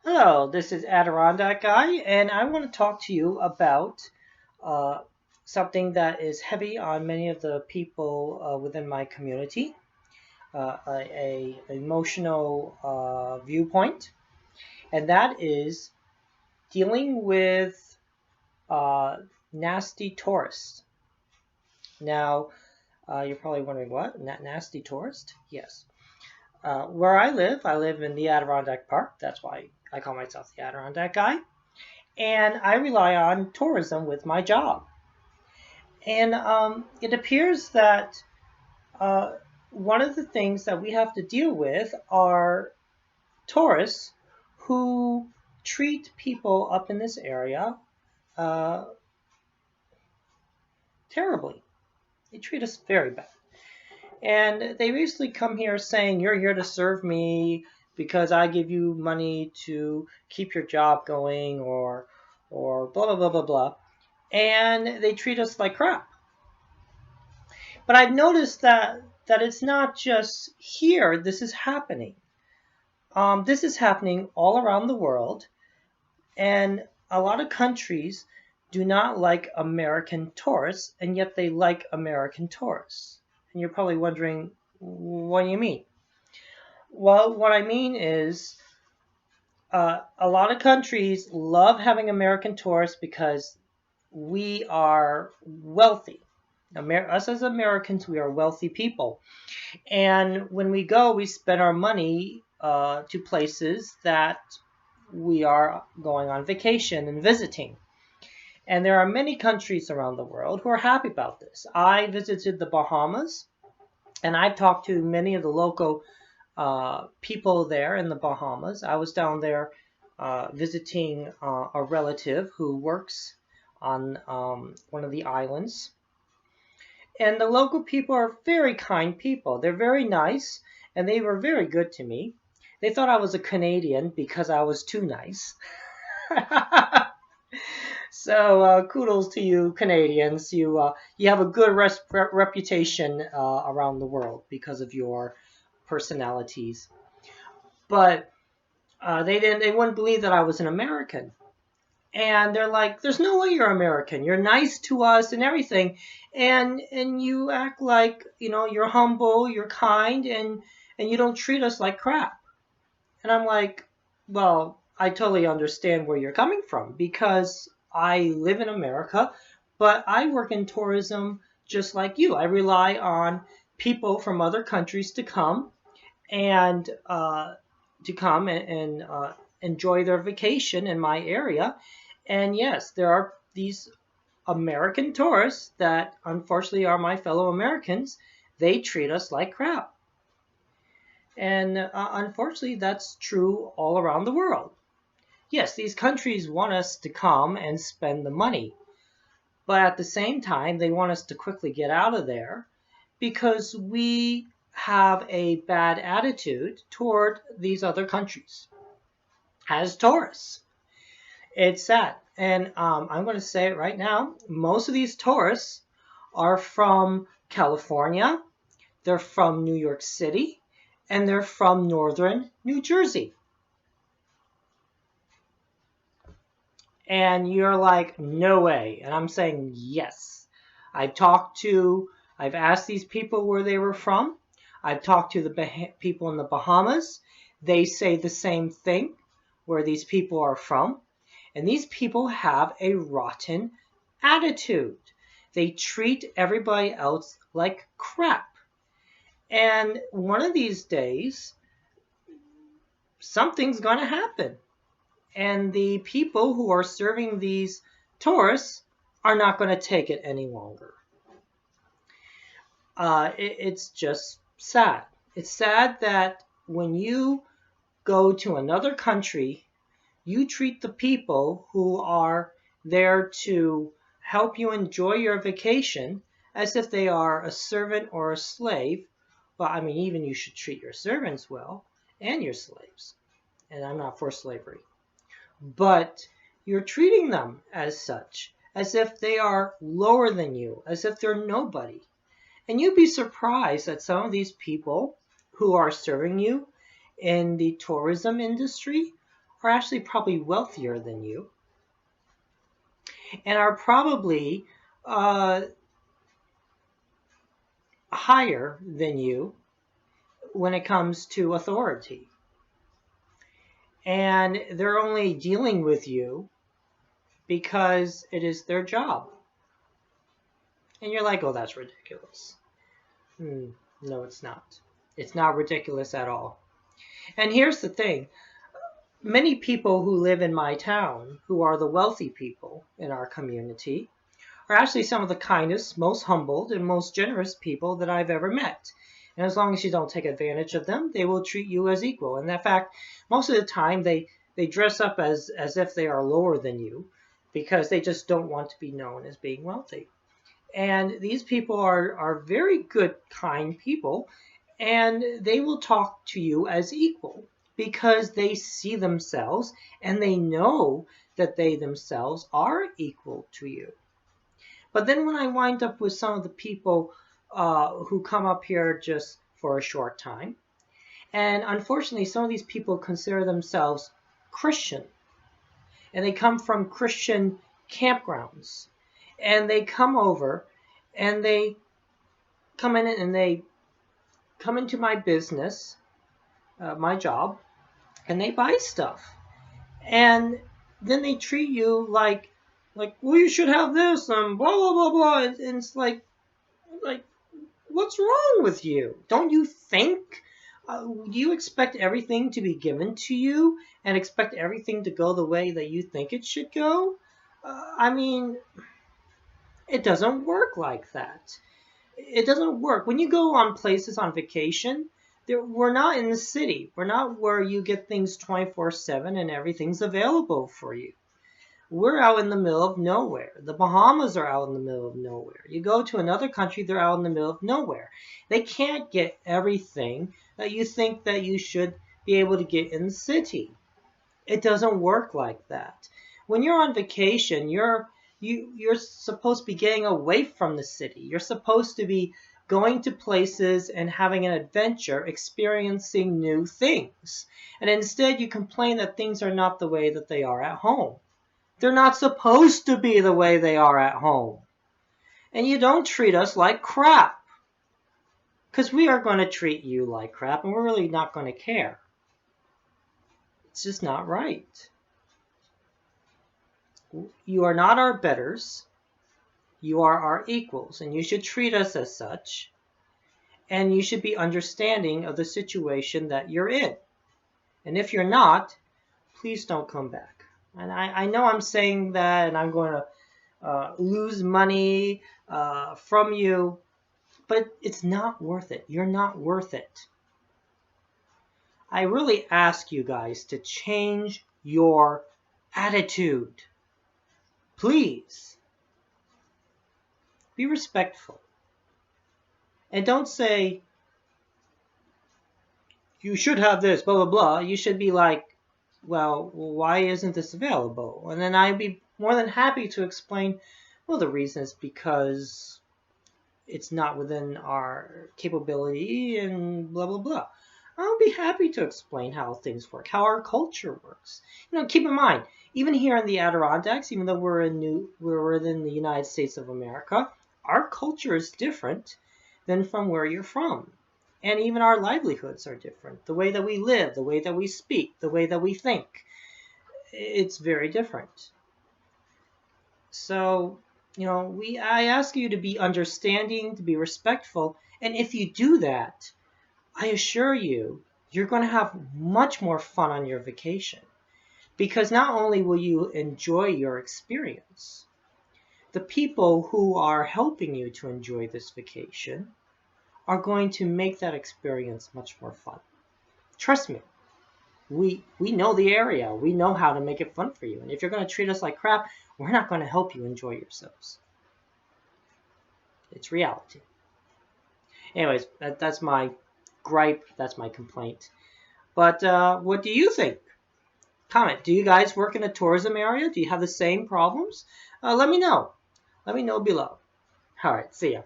Hello, this is Adirondack Guy, and I want to talk to you about uh, something that is heavy on many of the people within my community, a emotional viewpoint, and that is dealing with uh, nasty tourists. Now, you're probably wondering what? Nasty tourist? Yes. Where I live in the Adirondack Park. That's why I call myself the Adirondack Guy. And I rely on tourism with my job. And it appears that uh, one of the things that we have to deal with are tourists who treat people up in this area uh, terribly. They treat us very bad. And they basically come here saying, "You're here to serve me because I give you money to keep your job going," or blah, blah, blah, blah, blah. And they treat us like crap. But I've noticed that it's not just here. This is happening. This is happening all around the world, and a lot of countries do not like American tourists, and yet they like American tourists. And you're probably wondering, what do you mean? Well, what I mean is, a lot of countries love having American tourists because we are wealthy. Us as Americans, we are wealthy people. And when we go, we spend our money to places that we are going on vacation and visiting. And there are many countries around the world who are happy about this. I visited the Bahamas, and I've talked to many of the local people there in the Bahamas. I was down there visiting a relative who works on one of the islands, and the local people are very kind people. They're very nice, and they were very good to me. They thought I was a Canadian because I was too nice. So kudos to you, Canadians. You have a good reputation around the world because of your personalities. But they wouldn't believe that I was an American. And they're like, "There's no way you're American. You're nice to us and everything, and you act like you're humble, you're kind, and you don't treat us like crap." And I'm like, "Well, I totally understand where you're coming from because I live in America, but I work in tourism just like you. I rely on people from other countries to come and enjoy their vacation in my area. And yes, there are these American tourists that unfortunately are my fellow Americans. They treat us like crap. And unfortunately, that's true all around the world. Yes, these countries want us to come and spend the money, but at the same time, they want us to quickly get out of there because we have a bad attitude toward these other countries as tourists. It's sad. And I'm going to say it right now. Most of these tourists are from California, they're from New York City, and they're from northern New Jersey. And you're like, "No way." And I'm saying, yes. I've asked these people where they were from. I've talked to the people in the Bahamas. They say the same thing, where these people are from. And these people have a rotten attitude. They treat everybody else like crap. And one of these days, something's going to happen. And the people who are serving these tourists are not going to take it any longer. It's just sad. It's sad that when you go to another country, you treat the people who are there to help you enjoy your vacation as if they are a servant or a slave. Well, I mean, even you should treat your servants well and your slaves. And I'm not for slavery. But you're treating them as such, as if they are lower than you, as if they're nobody. And you'd be surprised that some of these people who are serving you in the tourism industry are actually probably wealthier than you and are probably uh, higher than you when it comes to authority. And they're only dealing with you because it is their job. And you're like, oh, that's ridiculous. No, it's not. It's not ridiculous at all. And here's the thing. Many people who live in my town, who are the wealthy people in our community, are actually some of the kindest, most humbled, and most generous people that I've ever met. And as long as you don't take advantage of them, they will treat you as equal. And in fact, most of the time they dress up as if they are lower than you because they just don't want to be known as being wealthy. And these people are very good, kind people, and they will talk to you as equal because they see themselves and they know that they themselves are equal to you. But then when I wind up with some of the people who come up here just for a short time, and unfortunately some of these people consider themselves Christian, and they come from Christian campgrounds, and they come over and they come in and they come into my business, my job, and they buy stuff. And then they treat you like, well, you should have this and blah, blah, blah, blah. And it's like, what's wrong with you? Don't you think? Do you expect everything to be given to you and expect everything to go the way that you think it should go? I mean, it doesn't work like that. It doesn't work. When you go on places on vacation, we're not in the city. We're not where you get things 24/7 and everything's available for you. We're out in the middle of nowhere. The Bahamas are out in the middle of nowhere. You go to another country, they're out in the middle of nowhere. They can't get everything that you think that you should be able to get in the city. It doesn't work like that. When you're on vacation, you're supposed to be getting away from the city. You're supposed to be going to places and having an adventure, experiencing new things. And instead you complain that things are not the way that they are at home. They're not supposed to be the way they are at home. And you don't treat us like crap. Because we are going to treat you like crap and we're really not going to care. It's just not right. You are not our betters. You are our equals, and you should treat us as such. And you should be understanding of the situation that you're in. And if you're not, please don't come back. And I know I'm saying that and I'm going to lose money from you, but it's not worth it. You're not worth it. I really ask you guys to change your attitude. Please. Be respectful. And don't say, you should have this, blah, blah, blah. You should be like, well, why isn't this available? And then I'd be more than happy to explain, well, the reason is because it's not within our capability and blah, blah, blah. I'll be happy to explain how things work, how our culture works. Keep in mind, even here in the Adirondacks, even though we're within the United States of America, our culture is different than from where you're from. And even our livelihoods are different. The way that we live, the way that we speak, the way that we think, it's very different. So, I ask you to be understanding, to be respectful. And if you do that, I assure you, you're going to have much more fun on your vacation. Because not only will you enjoy your experience, the people who are helping you to enjoy this vacation are going to make that experience much more fun. Trust me, we know the area. We know how to make it fun for you. And if you're going to treat us like crap, we're not going to help you enjoy yourselves. It's reality. Anyways, that's my gripe. That's my complaint. But what do you think? Comment. Do you guys work in a tourism area? Do you have the same problems? Let me know. Let me know below. All right. See ya.